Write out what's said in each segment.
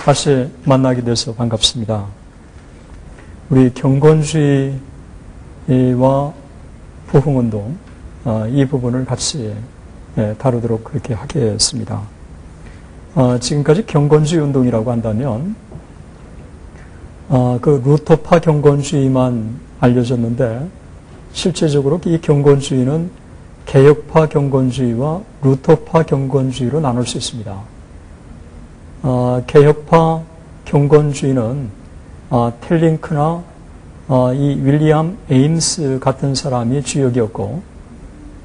다시 만나게 돼서 반갑습니다. 우리 경건주의와 부흥운동, 이 부분을 같이 다루도록 그렇게 하겠습니다. 지금까지 경건주의 운동이라고 한다면 그 루터파 경건주의만 알려졌는데, 실제적으로 이 경건주의는 개혁파 경건주의와 루터파 경건주의로 나눌 수 있습니다. 개혁파 경건주의는 텔링크나 이 윌리엄 에임스 같은 사람이 주역이었고,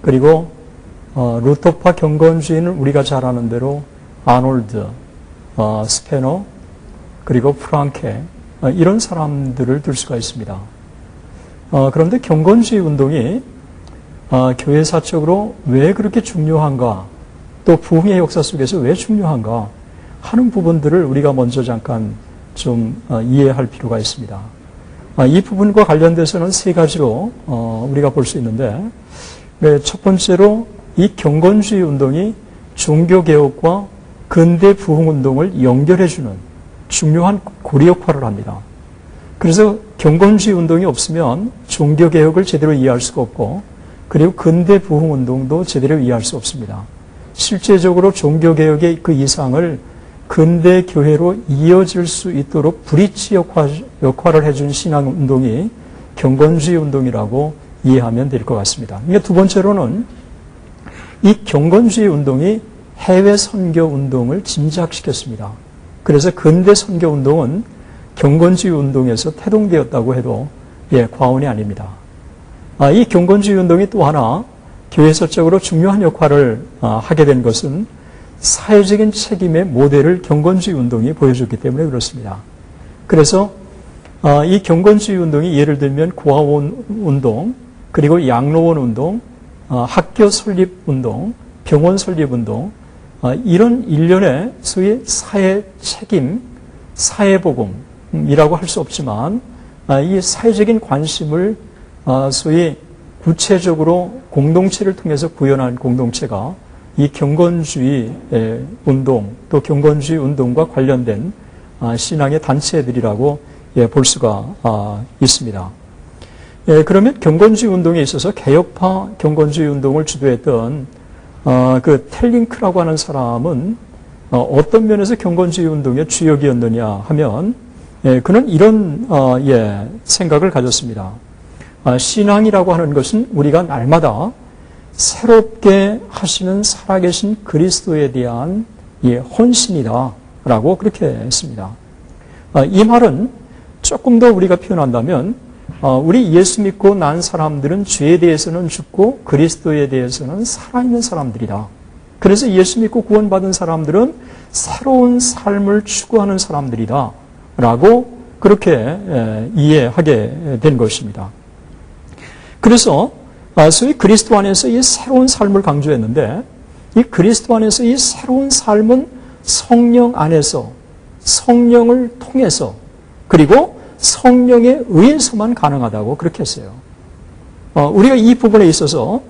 그리고 루터파 경건주의는 우리가 잘 아는 대로 아놀드, 스페너, 그리고 프랑케, 이런 사람들을 들 수가 있습니다. 그런데 경건주의 운동이 교회사적으로 왜 그렇게 중요한가, 또 부흥의 역사 속에서 왜 중요한가 하는 부분들을 우리가 먼저 잠깐 좀 이해할 필요가 있습니다. 이 부분과 관련돼서는 세 가지로 우리가 볼 수 있는데, 첫 번째로 이 경건주의 운동이 종교개혁과 근대 부흥운동을 연결해주는 중요한 고리 역할을 합니다. 그래서 경건주의 운동이 없으면 종교개혁을 제대로 이해할 수가 없고, 그리고 근대 부흥운동도 제대로 이해할 수 없습니다. 실제적으로 종교개혁의 그 이상을 근대 교회로 이어질 수 있도록 브릿지 역할을 해준 신앙운동이 경건주의 운동이라고 이해하면 될 것 같습니다. 그러니까 두 번째로는 이 경건주의 운동이 해외 선교 운동을 진작시켰습니다. 그래서 근대 선교 운동은 경건주의 운동에서 태동되었다고 해도 과언이 아닙니다. 이 경건주의 운동이 또 하나 교회사적으로 중요한 역할을 하게 된 것은 사회적인 책임의 모델을 경건주의 운동이 보여줬기 때문에 그렇습니다. 그래서 이 경건주의 운동이 예를 들면 고아원 운동, 그리고 양로원 운동, 학교 설립 운동, 병원 설립 운동, 이런 일련의 소위 사회 책임, 사회복음이라고 할 수 없지만 이 사회적인 관심을 소위 구체적으로 공동체를 통해서 구현한 공동체가 이 경건주의 운동, 또 경건주의 운동과 관련된 신앙의 단체들이라고 볼 수가 있습니다. 그러면 경건주의 운동에 있어서 개혁파 경건주의 운동을 주도했던 그 텔링크라고 하는 사람은 어떤 면에서 경건주의 운동의 주역이었느냐 하면, 그는 이런 생각을 가졌습니다. 신앙이라고 하는 것은 우리가 날마다 새롭게 하시는 살아계신 그리스도에 대한 헌신이다라고 그렇게 했습니다. 이 말은 조금 더 우리가 표현한다면, 우리 예수 믿고 난 사람들은 죄에 대해서는 죽고 그리스도에 대해서는 살아있는 사람들이다. 그래서 예수 믿고 구원받은 사람들은 새로운 삶을 추구하는 사람들이다 라고 그렇게 이해하게 된 것입니다. 그래서 소위 그리스도 안에서 이 새로운 삶을 강조했는데, 이 그리스도 안에서 이 새로운 삶은 성령 안에서, 성령을 통해서, 그리고 성령에 의해서만 가능하다고 그렇게 했어요. 우리가 이 부분에 있어서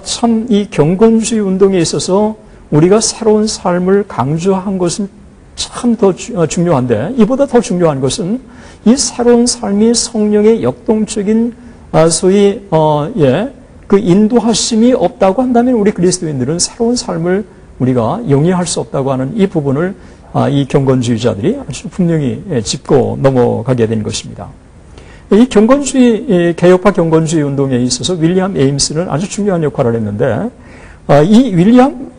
참 이 경건주의 운동에 있어서 우리가 새로운 삶을 강조한 것은 참 더 중요한데, 이보다 더 중요한 것은 이 새로운 삶이 성령의 역동적인 소위 그 인도하심이 없다고 한다면 우리 그리스도인들은 새로운 삶을 우리가 영위할 수 없다고 하는 이 부분을 이 경건주의자들이 아주 분명히 짚고 넘어가게 된 것입니다. 이 경건주의, 개혁파 경건주의 운동에 있어서 윌리엄 에임스는 아주 중요한 역할을 했는데, 이 윌리엄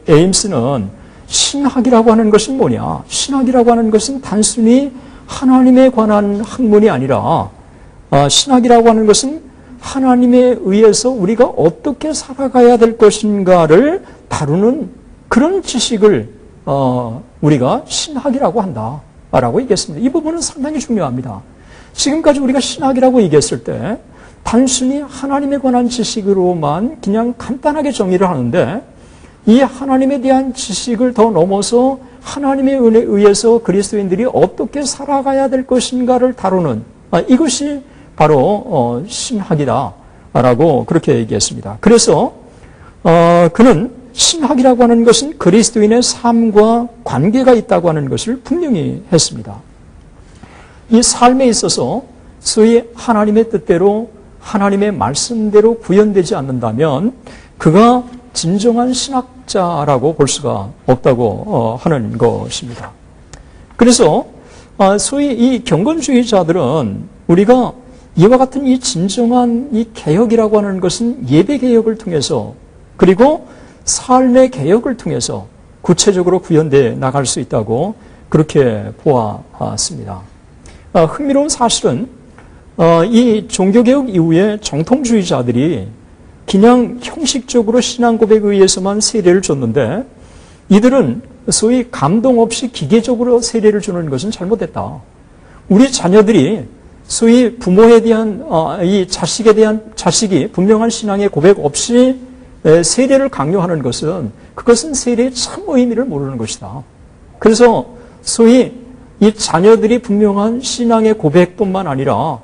에임스는 신학이라고 하는 것은 뭐냐? 신학이라고 하는 것은 단순히 하나님에 관한 학문이 아니라, 신학이라고 하는 것은 하나님에 의해서 우리가 어떻게 살아가야 될 것인가를 다루는 그런 지식을 우리가 신학이라고 한다라고 얘기했습니다. 이 부분은 상당히 중요합니다. 지금까지 우리가 신학이라고 얘기했을 때 단순히 하나님에 관한 지식으로만 그냥 간단하게 정의를 하는데, 이 하나님에 대한 지식을 더 넘어서 하나님의 은혜에 의해서 그리스도인들이 어떻게 살아가야 될 것인가를 다루는, 이것이 바로 신학이다라고 그렇게 얘기했습니다. 그래서 그는 신학이라고 하는 것은 그리스도인의 삶과 관계가 있다고 하는 것을 분명히 했습니다. 이 삶에 있어서 소위 하나님의 뜻대로 하나님의 말씀대로 구현되지 않는다면 그가 진정한 신학자라고 볼 수가 없다고 하는 것입니다. 그래서 소위 이 경건주의자들은 우리가 이와 같은 이 진정한 이 개혁이라고 하는 것은 예배 개혁을 통해서 그리고 삶의 개혁을 통해서 구체적으로 구현되어 나갈 수 있다고 그렇게 보았습니다. 흥미로운 사실은 이 종교개혁 이후에 정통주의자들이 그냥 형식적으로 신앙 고백에 의해서만 세례를 줬는데 이들은 소위 감동 없이 기계적으로 세례를 주는 것은 잘못됐다. 우리 자녀들이 소위 부모에 대한 이 자식이 분명한 신앙의 고백 없이 세례를 강요하는 것은 그것은 세례의 참 의미를 모르는 것이다. 그래서 소위 이 자녀들이 분명한 신앙의 고백뿐만 아니라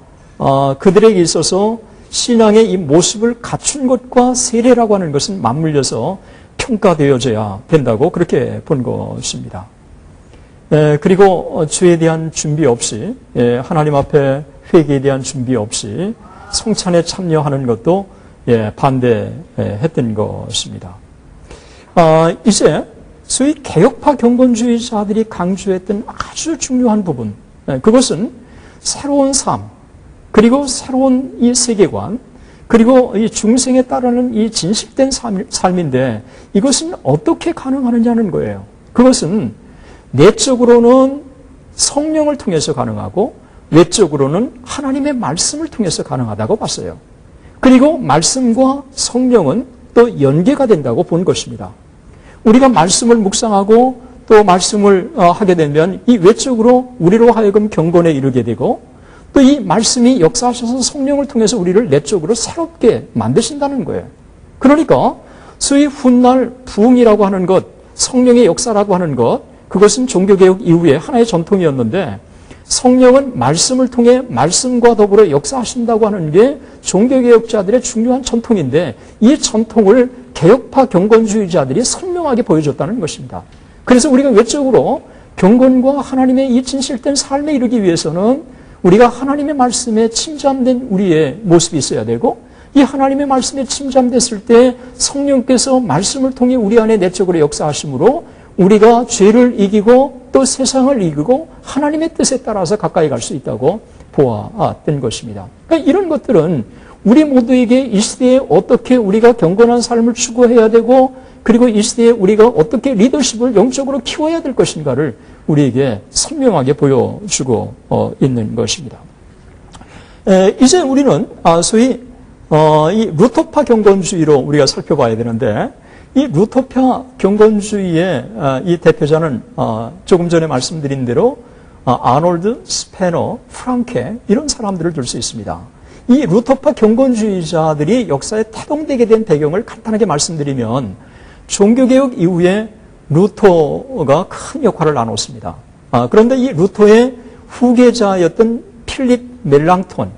그들에게 있어서 신앙의 이 모습을 갖춘 것과 세례라고 하는 것은 맞물려서 평가되어져야 된다고 그렇게 본 것입니다. 그리고 주에 대한 준비 없이 하나님 앞에 회개에 대한 준비 없이 성찬에 참여하는 것도 반대했던 것입니다. 이제 소위 개혁파 경건주의자들이 강조했던 아주 중요한 부분, 그것은 새로운 삶, 그리고 새로운 이 세계관, 그리고 이 중생에 따르는 이 진실된 삶인데 이것은 어떻게 가능하느냐는 거예요. 그것은 내적으로는 성령을 통해서 가능하고 외적으로는 하나님의 말씀을 통해서 가능하다고 봤어요. 그리고 말씀과 성령은 또 연계가 된다고 본 것입니다. 우리가 말씀을 묵상하고 또 말씀을 하게 되면 이 외적으로 우리로 하여금 경건에 이르게 되고 또 이 말씀이 역사하셔서 성령을 통해서 우리를 내적으로 새롭게 만드신다는 거예요. 그러니까 소위 훗날 부흥이라고 하는 것, 성령의 역사라고 하는 것, 그것은 종교개혁 이후에 하나의 전통이었는데 성령은 말씀을 통해 말씀과 더불어 역사하신다고 하는 게 종교개혁자들의 중요한 전통인데 이 전통을 개혁파 경건주의자들이 선명하게 보여줬다는 것입니다. 그래서 우리가 외적으로 경건과 하나님의 이 진실된 삶에 이르기 위해서는 우리가 하나님의 말씀에 침잠된 우리의 모습이 있어야 되고 이 하나님의 말씀에 침잠됐을 때 성령께서 말씀을 통해 우리 안에 내적으로 역사하심으로 우리가 죄를 이기고 또 세상을 이기고 하나님의 뜻에 따라서 가까이 갈 수 있다고 보았던 것입니다. 그러니까 이런 것들은 우리 모두에게 이 시대에 어떻게 우리가 경건한 삶을 추구해야 되고 그리고 이 시대에 우리가 어떻게 리더십을 영적으로 키워야 될 것인가를 우리에게 선명하게 보여주고 있는 것입니다. 이제 우리는 소위 이 루터파 경건주의로 우리가 살펴봐야 되는데 이 루터파 경건주의의 이 대표자는 조금 전에 말씀드린 대로 아놀드, 스페너, 프랑케 이런 사람들을 들 수 있습니다. 이 루터파 경건주의자들이 역사에 태동되게 된 배경을 간단하게 말씀드리면 종교개혁 이후에 루터가 큰 역할을 나눴습니다. 그런데 이 루터의 후계자였던 필립 멜랑톤이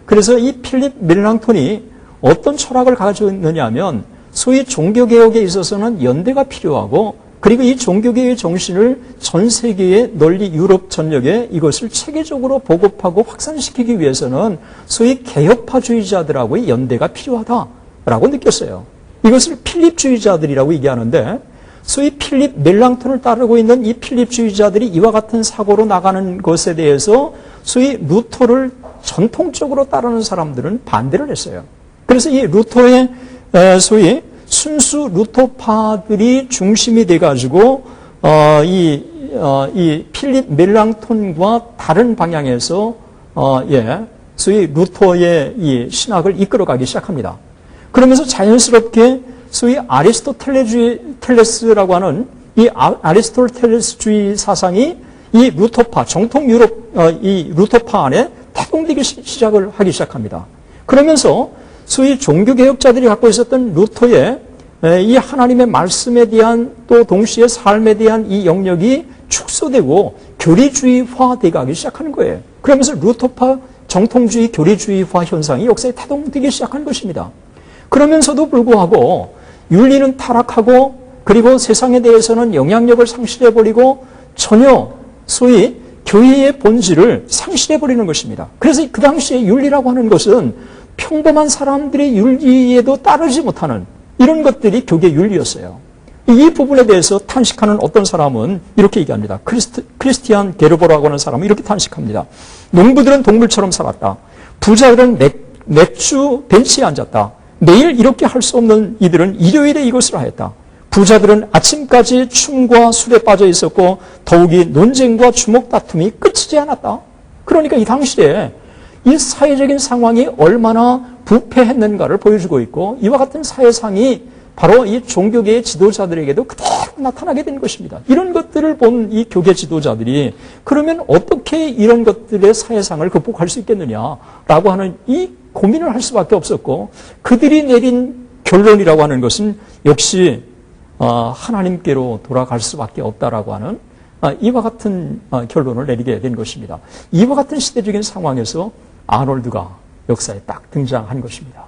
그래서 이 필립 멜랑톤이 어떤 철학을 가지고 있느냐 하면 소위 종교개혁에 있어서는 연대가 필요하고 그리고 이 종교개혁의 정신을 전 세계에 널리 유럽 전역에 이것을 체계적으로 보급하고 확산시키기 위해서는 소위 개혁파주의자들하고의 연대가 필요하다라고 느꼈어요. 이것을 필립주의자들이라고 얘기하는데 소위 필립 멜랑톤을 따르고 있는 이 필립주의자들이 이와 같은 사고로 나가는 것에 대해서 소위 루터를 전통적으로 따르는 사람들은 반대를 했어요. 그래서 이 루터의 소위 순수 루터파들이 중심이 돼가지고 이 필립 멜랑톤과 다른 방향에서 소위 루터의 이 신학을 이끌어가기 시작합니다. 그러면서 자연스럽게 소위 아리스토텔레스라고 하는 이 아리스토텔레스주의 사상이 이 루터파 정통 유럽 이 루터파 안에 태동되기 시작을 하기 시작합니다. 그러면서 소위 종교개혁자들이 갖고 있었던 루터의 이 하나님의 말씀에 대한 또 동시에 삶에 대한 이 영역이 축소되고 교리주의화 되가기 시작하는 거예요. 그러면서 루터파 정통주의 교리주의화 현상이 역사에 태동되기 시작한 것입니다. 그러면서도 불구하고 윤리는 타락하고 그리고 세상에 대해서는 영향력을 상실해버리고 전혀 소위 교회의 본질을 상실해버리는 것입니다. 그래서 그 당시에 윤리라고 하는 것은 평범한 사람들의 윤리에도 따르지 못하는 이런 것들이 교계 윤리였어요. 이 부분에 대해서 탄식하는 어떤 사람은 이렇게 얘기합니다. 크리스티안 게르보라고 하는 사람은 이렇게 탄식합니다. 농부들은 동물처럼 살았다. 부자들은 맥주 벤치에 앉았다. 매일 이렇게 할 수 없는 이들은 일요일에 이것을 하였다. 부자들은 아침까지 춤과 술에 빠져 있었고 더욱이 논쟁과 주먹 다툼이 끝이지 않았다. 그러니까 이 당시에 이 사회적인 상황이 얼마나 부패했는가를 보여주고 있고 이와 같은 사회상이 바로 이 종교계의 지도자들에게도 그대로 나타나게 된 것입니다. 이런 것들을 본 이 교계 지도자들이 그러면 어떻게 이런 것들의 사회상을 극복할 수 있겠느냐라고 하는 이 고민을 할 수밖에 없었고 그들이 내린 결론이라고 하는 것은 역시 하나님께로 돌아갈 수밖에 없다라고 하는 이와 같은 결론을 내리게 된 것입니다. 이와 같은 시대적인 상황에서 아놀드가 역사에 딱 등장한 것입니다.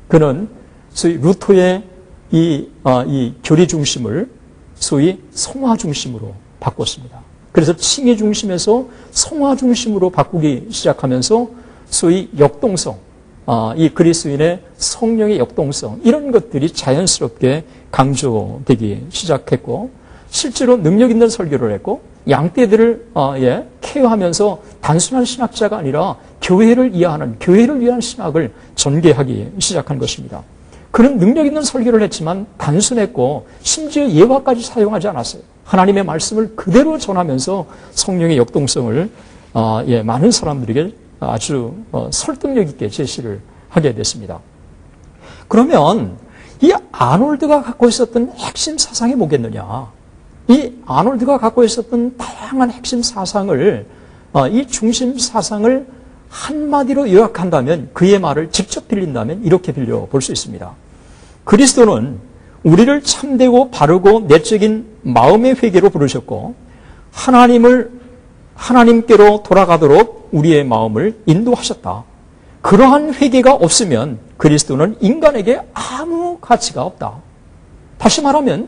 그는 소위 루터의 이 교리 중심을 소위 성화 중심으로 바꿨습니다. 그래서 칭의 중심에서 성화 중심으로 바꾸기 시작하면서 소위 역동성, 이 그리스도인의 성령의 역동성 이런 것들이 자연스럽게 강조되기 시작했고 실제로 능력 있는 설교를 했고 양떼들을 케어하면서 단순한 신학자가 아니라 교회를 이해하는 교회를 위한 신학을 전개하기 시작한 것입니다. 그는 능력 있는 설교를 했지만 단순했고 심지어 예화까지 사용하지 않았어요. 하나님의 말씀을 그대로 전하면서 성령의 역동성을 많은 사람들에게 아주 설득력 있게 제시를 하게 됐습니다. 그러면 이 아놀드가 갖고 있었던 핵심 사상이 뭐겠느냐? 이 아놀드가 갖고 있었던 다양한 핵심 사상을 이 중심 사상을 한마디로 요약한다면 그의 말을 직접 빌린다면 이렇게 빌려볼 수 있습니다. 그리스도는 우리를 참되고 바르고 내적인 마음의 회개로 부르셨고 하나님께로 돌아가도록 우리의 마음을 인도하셨다. 그러한 회개가 없으면 그리스도는 인간에게 아무 가치가 없다. 다시 말하면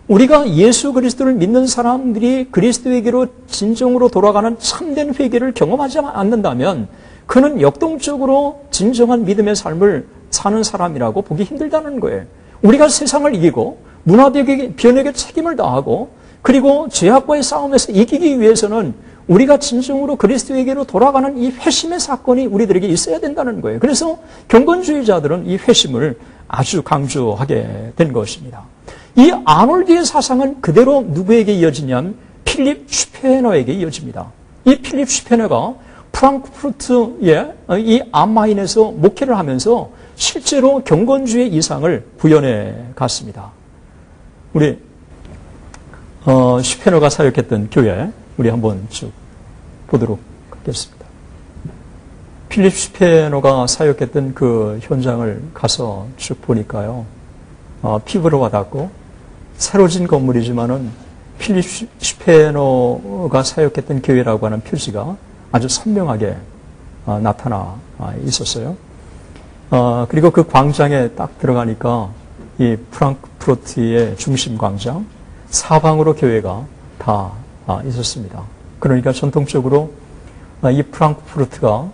우리가 예수 그리스도를 믿는 사람들이 그리스도에게로 진정으로 돌아가는 참된 회개를 경험하지 않는다면 그는 역동적으로 진정한 믿음의 삶을 사는 사람이라고 보기 힘들다는 거예요. 우리가 세상을 이기고 문화변혁에 책임을 다하고 그리고 죄악과의 싸움에서 이기기 위해서는 우리가 진정으로 그리스도에게로 돌아가는 이 회심의 사건이 우리들에게 있어야 된다는 거예요. 그래서 경건주의자들은 이 회심을 아주 강조하게 된 것입니다. 이 아놀드의 사상은 그대로 누구에게 이어지냐면 필립 슈페너에게 이어집니다. 이 필립 슈페너가 프랑크푸르트의 이 암마인에서 목회를 하면서 실제로 경건주의 이상을 구현해 갔습니다. 우리 슈페너가 사역했던 교회 우리 한번 쭉 보도록 하겠습니다. 필립 슈페너가 사역했던 그 현장을 가서 쭉 보니까요. 피부로 와닿고 새로 진 건물이지만은 필립 슈페너가 사역했던 교회라고 하는 표지가 아주 선명하게 나타나 있었어요. 그리고 그 광장에 딱 들어가니까 이 프랑크푸르트의 중심 광장 사방으로 교회가 다 있었습니다. 그러니까 전통적으로 이 프랑크푸르트가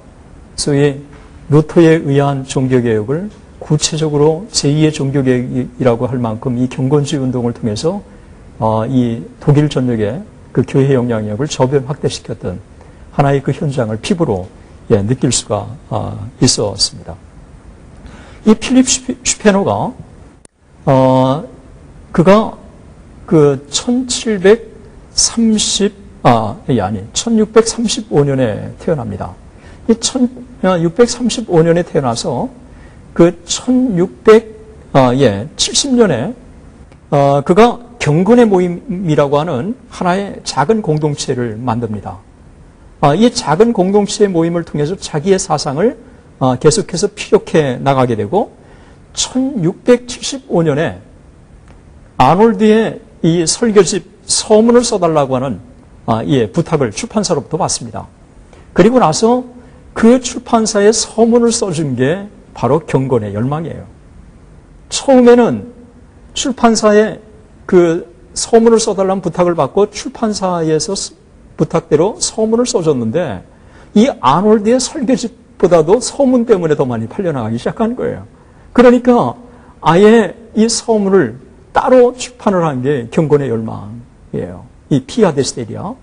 소위 루터에 의한 종교개혁을 구체적으로 제2의 종교개혁이라고 할 만큼 이 경건주의 운동을 통해서 이 독일 전역의 그 교회 영향력을 저변 확대시켰던 하나의 그 현장을 피부로 느낄 수가 있었습니다. 이 필립 슈페너가 그가 그 1635년에 태어납니다. 이 1635년에 태어나서 그 1670년에 그가 경건의 모임이라고 하는 하나의 작은 공동체를 만듭니다. 이 작은 공동체의 모임을 통해서 자기의 사상을 계속해서 피력해 나가게 되고 1675년에 아놀드의 이 설교집 서문을 써달라고 하는 부탁을 출판사로부터 받습니다. 그리고 나서 그 출판사에 서문을 써준 게 바로 경건의 열망이에요. 처음에는 출판사에 그 서문을 써달라는 부탁을 받고 출판사에서 부탁대로 서문을 써줬는데 이 아놀드의 설교집보다도 서문 때문에 더 많이 팔려나가기 시작한 거예요. 그러니까 아예 이 서문을 따로 출판을 한 게 경건의 열망이에요. 이 피아 데시데리아.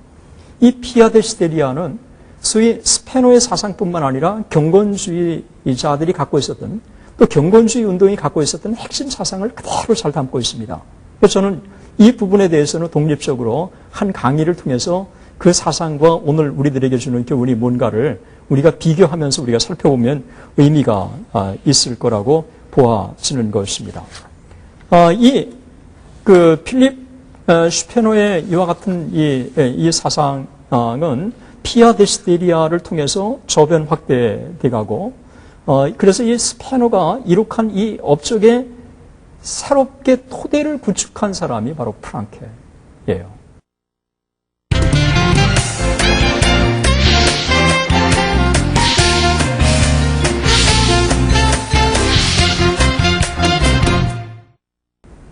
이 피아 데시데리아는 소위 스페노의 사상뿐만 아니라 경건주의자들이 갖고 있었던, 또 경건주의 운동이 갖고 있었던 핵심 사상을 그대로 잘 담고 있습니다. 그래서 저는 이 부분에 대해서는 독립적으로 한 강의를 통해서 그 사상과 오늘 우리들에게 주는 교훈이 뭔가를 우리가 비교하면서 우리가 살펴보면 의미가 있을 거라고 보아지는 것입니다. 필립 슈페노의 이와 같은 이 사상은 피아 데시데리아를 통해서 저변 확대돼 가고, 그래서 이 스페노가 이룩한 이 업적에 새롭게 토대를 구축한 사람이 바로 프랑케예요.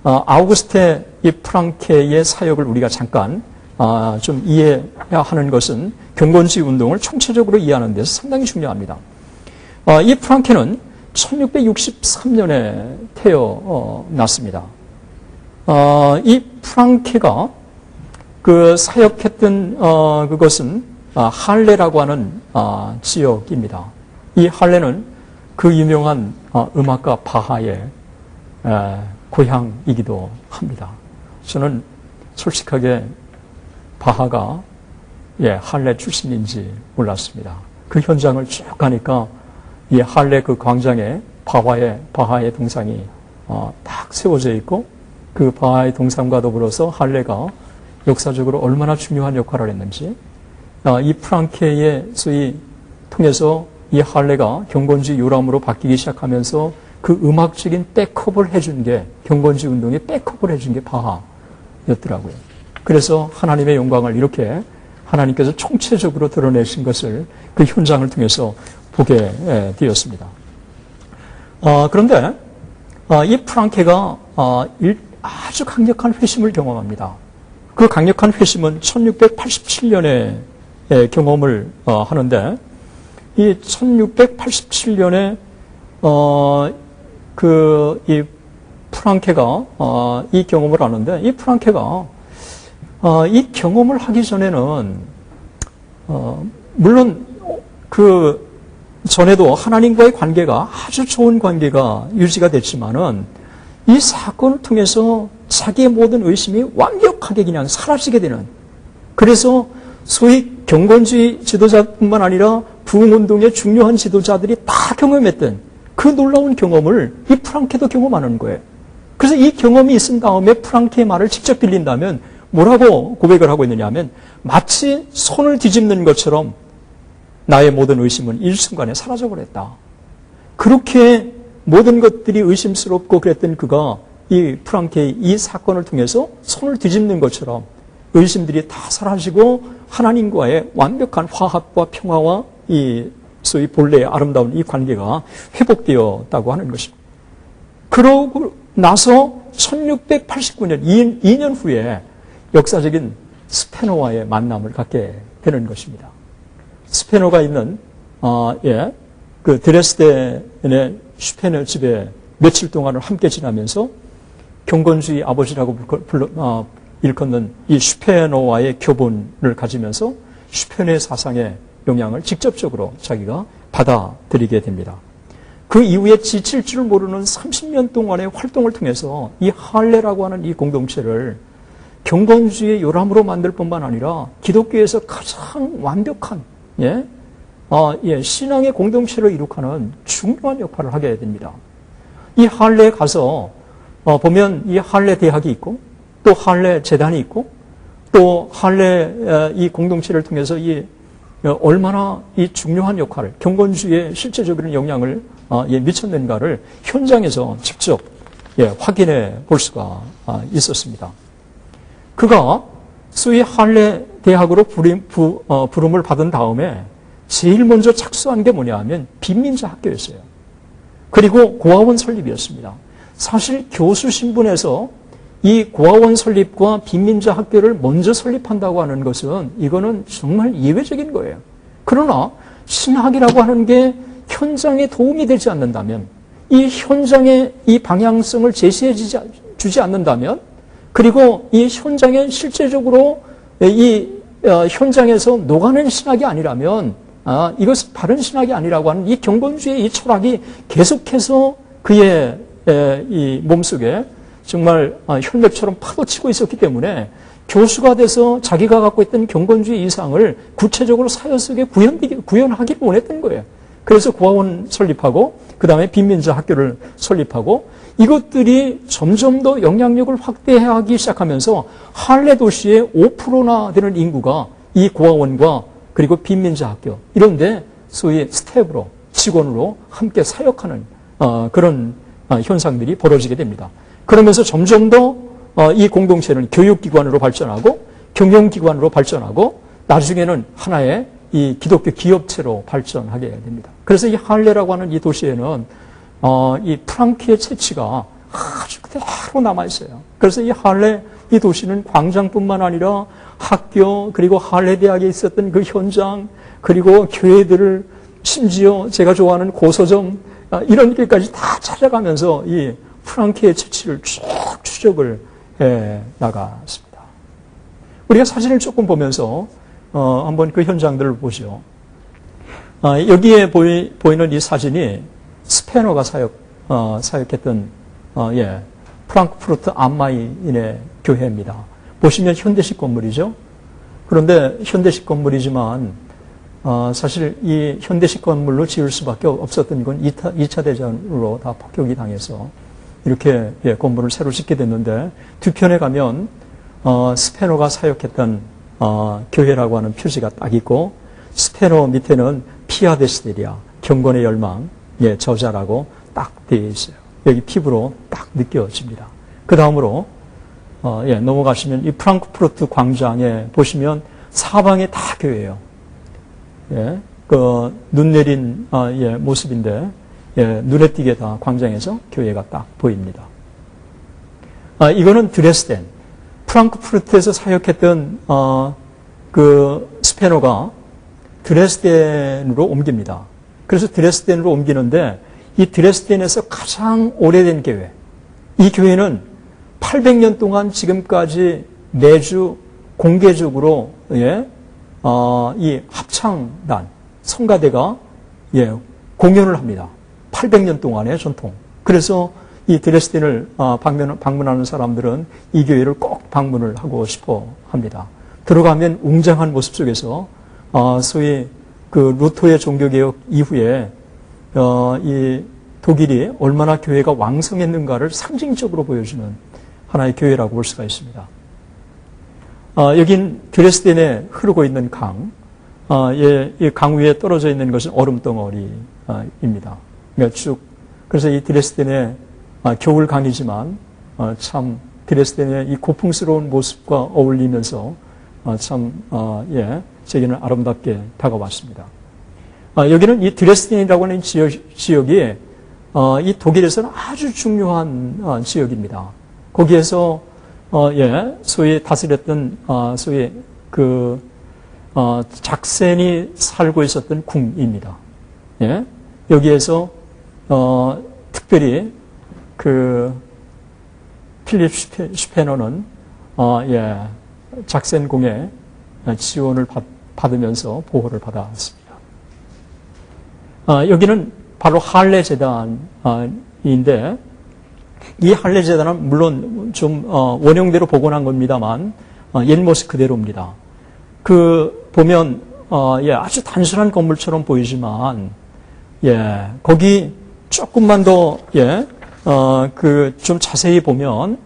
아우구스테 이 프랑케의 사역을 우리가 잠깐 좀 이해해야 하는 것은 경건주의 운동을 총체적으로 이해하는 데서 상당히 중요합니다. 이 프랑케는 1663년에 태어났습니다. 이 프랑케가 그 사역했던 그것은 할레라고 하는 지역입니다. 이 할레는 그 유명한 음악가 바하의 고향이기도 합니다. 저는 솔직하게 바하가 할레 출신인지 몰랐습니다. 그 현장을 쭉 가니까 이 할레 그 광장에 바하의 동상이 딱 세워져 있고, 그 바하의 동상과 더불어서 할레가 역사적으로 얼마나 중요한 역할을 했는지, 이 프랑케의 소위 통해서 이 할레가 경건주의 요람으로 바뀌기 시작하면서 그 음악적인 백업을 해준 게, 경건주의 운동에 백업을 해준 게 바하였더라고요. 그래서 하나님의 영광을 이렇게 하나님께서 총체적으로 드러내신 것을 그 현장을 통해서 보게 되었습니다. 그런데 이 프랑케가 아주 강력한 회심을 경험합니다. 그 강력한 회심은 1687년에 경험을 하는데, 이 1687년에 이 프랑케가 이 경험을 하는데, 이 프랑케가 이 경험을 하기 전에는 물론 그 전에도 하나님과의 관계가 아주 좋은 관계가 유지가 됐지만은 이 사건을 통해서 자기의 모든 의심이 완벽하게 그냥 사라지게 되는, 그래서 소위 경건주의 지도자뿐만 아니라 부흥운동의 중요한 지도자들이 다 경험했던 그 놀라운 경험을 이 프랑케도 경험하는 거예요. 그래서 이 경험이 있은 다음에 프랑케의 말을 직접 빌린다면 뭐라고 고백을 하고 있느냐 하면, 마치 손을 뒤집는 것처럼 나의 모든 의심은 일순간에 사라져버렸다. 그렇게 모든 것들이 의심스럽고 그랬던 그가 이 프랑케의 이 사건을 통해서 손을 뒤집는 것처럼 의심들이 다 사라지고 하나님과의 완벽한 화합과 평화와 이 소위 본래의 아름다운 이 관계가 회복되었다고 하는 것입니다. 그러고 나서 1689년, 2년 후에 역사적인 스페노와의 만남을 갖게 되는 것입니다. 스페노가 있는 그 드레스덴의 슈페너 집에 며칠 동안을 함께 지나면서 경건주의 아버지라고 일컫는 이 슈페노와의 교본을 가지면서 슈페노의 사상의 영향을 직접적으로 자기가 받아들이게 됩니다. 그 이후에 지칠 줄 모르는 30년 동안의 활동을 통해서 이 할레라고 하는 이 공동체를 경건주의의 요람으로 만들 뿐만 아니라 기독교에서 가장 완벽한 신앙의 공동체를 이룩하는 중요한 역할을 하게 됩니다. 이 할레에 가서 보면 이 할레 대학이 있고, 또 할레 재단이 있고, 또 할레 이 공동체를 통해서 얼마나 이 중요한 역할을, 경건주의에 실제적인 영향을 미쳤는가를 현장에서 직접 확인해 볼 수가 있었습니다. 그가 소위 할레 대학으로 부름을 받은 다음에 제일 먼저 착수한 게 뭐냐 하면 빈민자 학교였어요. 그리고 고아원 설립이었습니다. 사실 교수 신분에서 이 고아원 설립과 빈민자 학교를 먼저 설립한다고 하는 것은 이거는 정말 예외적인 거예요. 그러나 신학이라고 하는 게 현장에 도움이 되지 않는다면, 이 현장의 이 방향성을 제시해 주지 않는다면, 그리고 이 현장에 실제적으로 이 현장에서 녹아낸 신학이 아니라면, 이것은 바른 신학이 아니라고 하는 이 경건주의 이 철학이 계속해서 그의 이 몸속에 정말 혈맥처럼 파도치고 있었기 때문에 교수가 돼서 자기가 갖고 있던 경건주의 이상을 구체적으로 사회 속에 구현하기를 원했던 거예요. 그래서 고아원 설립하고 그 다음에 빈민자 학교를 설립하고 이것들이 점점 더 영향력을 확대하기 시작하면서 할레 도시의 5%나 되는 인구가 이 고아원과 그리고 빈민자 학교 이런데 소위 스텝으로 직원으로 함께 사역하는 그런 현상들이 벌어지게 됩니다. 그러면서 점점 더 이 공동체는 교육기관으로 발전하고 경영기관으로 발전하고 나중에는 하나의 이 기독교 기업체로 발전하게 됩니다. 그래서 이 할레라고 하는 이 도시에는 이 프랑크의 채취가 아주 그대로 남아있어요. 그래서 이 할레 이 도시는 광장뿐만 아니라 학교 그리고 할레 대학에 있었던 그 현장 그리고 교회들을 심지어 제가 좋아하는 고서점 이런 길까지 다 찾아가면서 이 프랑크의 채취를 쭉 추적을 해 나갔습니다. 우리가 사진을 조금 보면서 한번 그 현장들을 보죠. 여기에 보이는 이 사진이 스페너가 사역했던 프랑크푸르트 암마인의 교회입니다. 보시면 현대식 건물이죠. 그런데 현대식 건물이지만 사실 이 현대식 건물로 지을 수밖에 없었던 건 2차 대전으로 다 폭격이 당해서 이렇게 건물을 새로 짓게 됐는데 뒤편에 가면 스페너가 사역했던 교회라고 하는 표지가 딱 있고 스페너 밑에는 피아 데시데리아 경건의 열망 저자라고 딱 되어 있어요. 여기 피부로 딱 느껴집니다. 그 다음으로 넘어가시면 이 프랑크푸르트 광장에 보시면 사방에 다 교회예요. 그 눈 내린 모습인데 눈에 띄게 다 광장에서 교회가 딱 보입니다. 이거는 드레스덴 프랑크푸르트에서 사역했던 그 스페너가 드레스덴으로 옮깁니다. 그래서 드레스덴으로 옮기는데 이 드레스덴에서 가장 오래된 교회, 이 교회는 800년 동안 지금까지 매주 공개적으로 이 합창단, 성가대가 공연을 합니다. 800년 동안의 전통. 그래서 이 드레스덴을 방문하는 사람들은 이 교회를 꼭 방문을 하고 싶어 합니다. 들어가면 웅장한 모습 속에서 소위 그 루터의 종교개혁 이후에 이 독일이 얼마나 교회가 왕성했는가를 상징적으로 보여주는 하나의 교회라고 볼 수가 있습니다. 여긴 드레스덴에 흐르고 있는 강, 이 강 위에 떨어져 있는 것은 얼음덩어리입니다. 그래서 이 드레스덴의 겨울 강이지만 참 드레스덴의 이 고풍스러운 모습과 어울리면서 제게는 아름답게 다가왔습니다. 여기는 이 드레스덴이라고 하는 지역이 이 독일에서는 아주 중요한 지역입니다. 거기에서 소위 다스렸던 소위 그 작센이 살고 있었던 궁입니다. 여기에서 특별히 그 필립 슈페너는 작센궁의 지원을 받으면서 보호를 받았습니다. 여기는 바로 할레 재단인데 이 할레 재단은 물론 좀 원형대로 복원한 겁니다만 옛 모습 그대로입니다. 그 보면 아주 단순한 건물처럼 보이지만 거기 조금만 더 그 좀 자세히 보면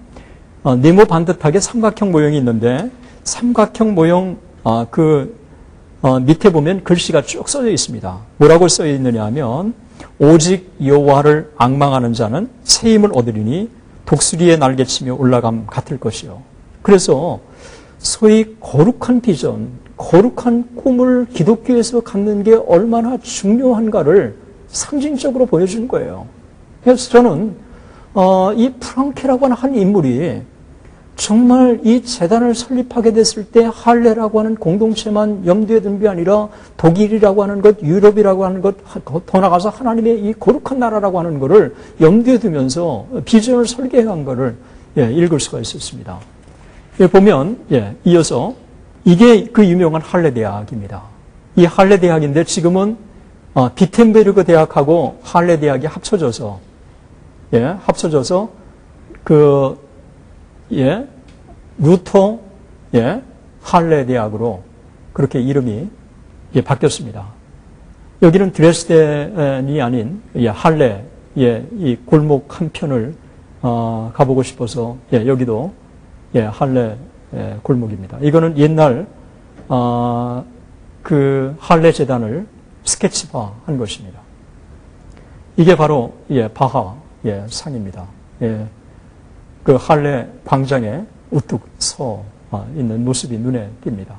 네모 반듯하게 삼각형 모형이 있는데 삼각형 모형 밑에 보면 글씨가 쭉 써져 있습니다. 뭐라고 써 있느냐 하면 오직 여호와를 앙망하는 자는 새 힘을 얻으리니 독수리의 날개치며 올라감 같을 것이요. 그래서 소위 거룩한 비전, 거룩한 꿈을 기독교에서 갖는 게 얼마나 중요한가를 상징적으로 보여준 거예요. 그래서 저는 이 프랑케라고 하는 한 인물이 정말 이 재단을 설립하게 됐을 때 할례라고 하는 공동체만 염두에 둔 게 아니라 독일이라고 하는 것, 유럽이라고 하는 것, 더 나가서 하나님의 이 거룩한 나라라고 하는 것을 염두에 두면서 비전을 설계한 것을 읽을 수가 있었습니다. 보면 이어서 이게 그 유명한 할례 대학입니다. 이 할례 대학인데 지금은 비텐베르그 대학하고 할례 대학이 합쳐져서 루터 할례 대학으로 그렇게 이름이 바뀌었습니다. 여기는 드레스덴이 아닌 할례 이 골목 한 편을 가보고 싶어서 여기도 할례 골목입니다. 이거는 옛날 그 할례 재단을 스케치화한 것입니다. 이게 바로 바하 상입니다. 그 할례 광장에 우뚝 서 있는 모습이 눈에 띕니다.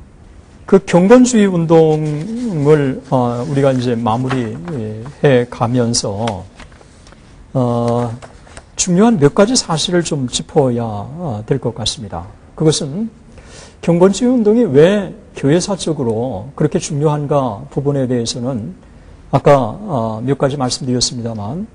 그 경건주의 운동을 우리가 이제 마무리해 가면서 중요한 몇 가지 사실을 좀 짚어야 될 것 같습니다. 그것은 경건주의 운동이 왜 교회사적으로 그렇게 중요한가 부분에 대해서는 아까 몇 가지 말씀드렸습니다만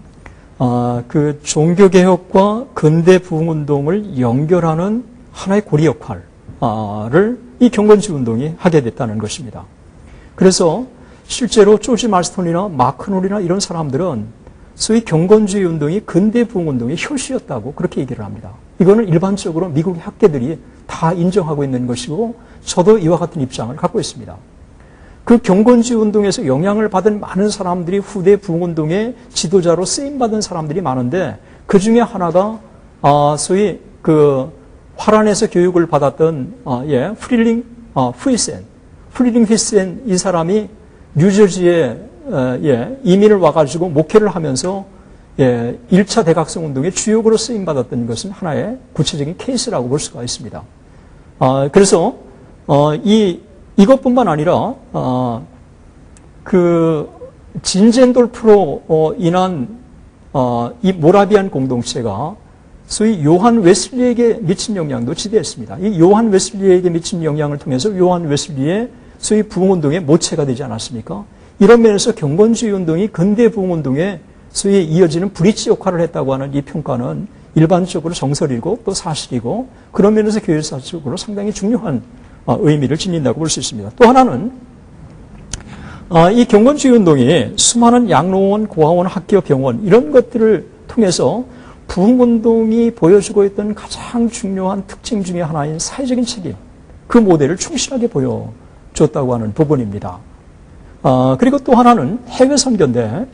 그 종교개혁과 근대 부흥운동을 연결하는 하나의 고리 역할을 이 경건주의 운동이 하게 됐다는 것입니다. 그래서 실제로 조지 말스톤이나 마크놀이나 이런 사람들은 소위 경건주의 운동이 근대 부흥운동의 효시였다고 그렇게 얘기를 합니다. 이거는 일반적으로 미국의 학계들이 다 인정하고 있는 것이고 저도 이와 같은 입장을 갖고 있습니다. 그 경건주의 운동에서 영향을 받은 많은 사람들이 후대 부흥운동의 지도자로 쓰임받은 사람들이 많은데 그 중에 하나가 소위 그 화란에서 교육을 받았던 프릴링 휘센 이 사람이 뉴저지에 이민을 와가지고 목회를 하면서 1차 대각성 운동의 주역으로 쓰임받았던 것은 하나의 구체적인 케이스라고 볼 수가 있습니다. 그래서 이것뿐만 아니라 그 진젠돌프로 인한 이 모라비안 공동체가 소위 요한 웨슬리에게 미친 영향도 지대했습니다. 이 요한 웨슬리에게 미친 영향을 통해서 요한 웨슬리의 소위 부흥운동의 모체가 되지 않았습니까? 이런 면에서 경건주의 운동이 근대 부흥운동에 소위 이어지는 브릿지 역할을 했다고 하는 이 평가는 일반적으로 정설이고 또 사실이고 그런 면에서 교회사적으로 상당히 중요한 의미를 지닌다고 볼 수 있습니다. 또 하나는 이 경건주의 운동이 수많은 양로원, 고아원, 학교, 병원 이런 것들을 통해서 부흥운동이 보여주고 있던 가장 중요한 특징 중에 하나인 사회적인 책임, 그 모델을 충실하게 보여줬다고 하는 부분입니다. 그리고 또 하나는 해외 선교인데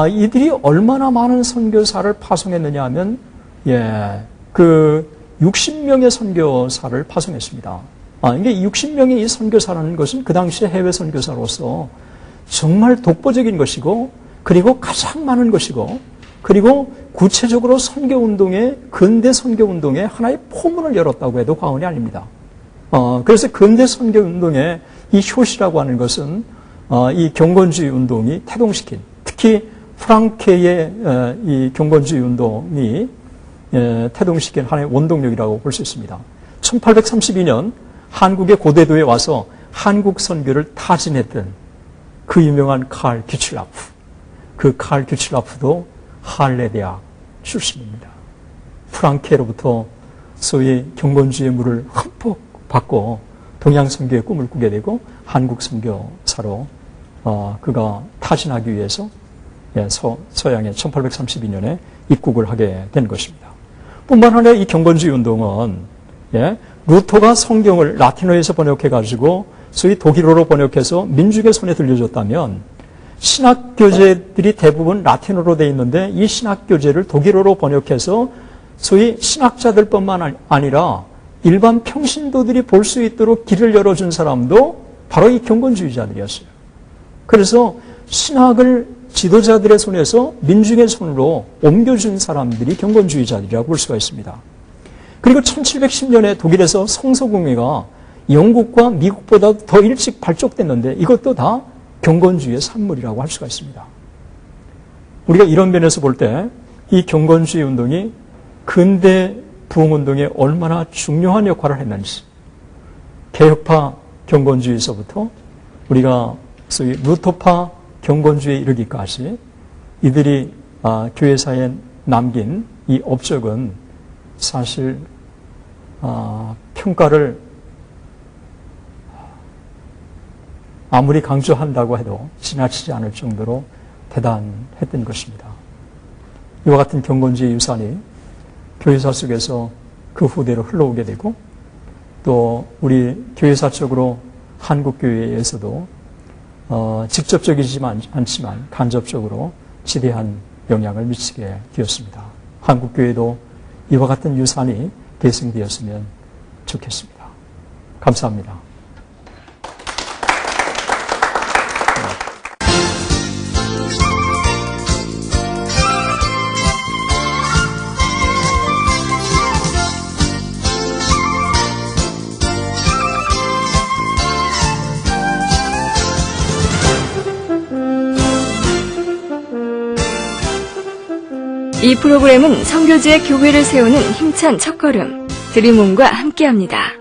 이들이 얼마나 많은 선교사를 파송했느냐 하면 그 60명의 선교사를 파송했습니다. 이게 60명의 이 선교사라는 것은 그 당시에 해외 선교사로서 정말 독보적인 것이고 그리고 가장 많은 것이고 그리고 구체적으로 근대 선교운동의 하나의 포문을 열었다고 해도 과언이 아닙니다. 그래서 근대 선교운동의 이 효시라고 하는 것은 이 경건주의 운동이 태동시킨, 특히 프랑케의 이 경건주의 운동이 태동시킨 하나의 원동력이라고 볼 수 있습니다. 1832년 한국의 고대도에 와서 한국 선교를 타진했던 그 유명한 칼 규칠라프. 그 칼 규칠라프도 할례 대학 출신입니다. 프랑케로부터 소위 경건주의 물을 흠뻑 받고 동양 선교의 꿈을 꾸게 되고 한국 선교사로 그가 타진하기 위해서 서양에 1832년에 입국을 하게 된 것입니다. 뿐만 아니라 이 경건주의 운동은 루터가 성경을 라틴어에서 번역해가지고 소위 독일어로 번역해서 민중의 손에 들려줬다면 신학교재들이 대부분 라틴어로 되어 있는데 이 신학교재를 독일어로 번역해서 소위 신학자들뿐만 아니라 일반 평신도들이 볼 수 있도록 길을 열어준 사람도 바로 이 경건주의자들이었어요. 그래서 신학을 지도자들의 손에서 민중의 손으로 옮겨준 사람들이 경건주의자들이라고 볼 수가 있습니다. 그리고 1710년에 독일에서 성서공회가 영국과 미국보다 더 일찍 발족됐는데 이것도 다 경건주의의 산물이라고 할 수가 있습니다. 우리가 이런 면에서 볼 때 이 경건주의 운동이 근대 부흥운동에 얼마나 중요한 역할을 했는지, 개혁파 경건주의에서부터 우리가 소위 루터파 경건주의에 이르기까지 이들이 교회사에 남긴 이 업적은 사실 평가를 아무리 강조한다고 해도 지나치지 않을 정도로 대단했던 것입니다. 이와 같은 경건주의 유산이 교회사 속에서 그 후대로 흘러오게 되고, 또 우리 교회사적으로 한국교회에서도 직접적이지만 않지만 간접적으로 지대한 영향을 미치게 되었습니다. 한국교회도 이와 같은 유산이 계승되었으면 좋겠습니다. 감사합니다. 이 프로그램은 선교지의 교회를 세우는 힘찬 첫걸음, 드림온과 함께합니다.